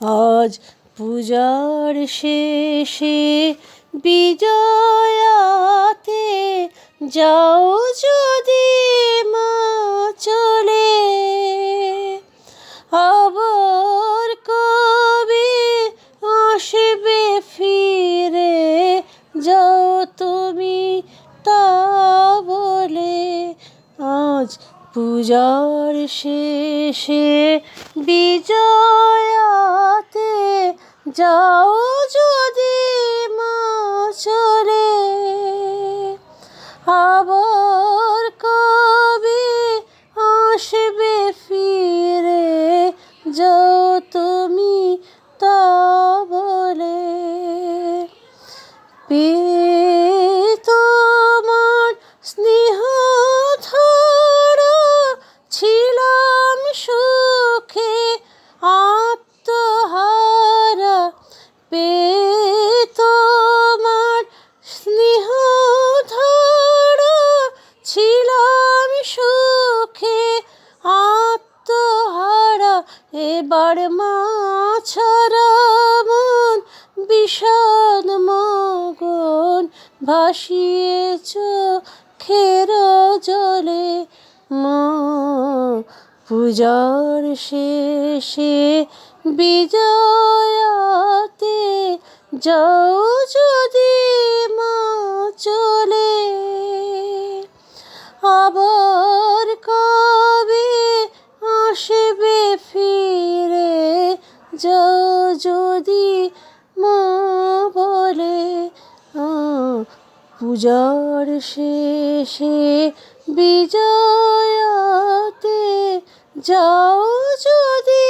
আজ পূজার শেষে বিজয়াতে যাও যদি মা চলে, আবার কবে আসবে ফিরে যাও তুমি তা বলে। আজ পূজার শেষে বিজয়াতে যাও যদি মা চলে, আবার কবে আসবে ফিরে যাও তুমি তা বলে। তোমার স্নেহ ধরা ছিলাম সুখে আত্মহারা, তোমার স্নেহ ধরা ছিলাম সুখে আত্মহারা। এবার মা ছাড়া মন বিষাদ মগন ভাসিয়ে চোখের জলে। মা পূজার শেষে বিজয়াতে যাও যদি মা চলে, আবার কবে আসবে ফিরে যাও যদি মা বলে। পূজার শেষে বিজয়াতে যাও যদি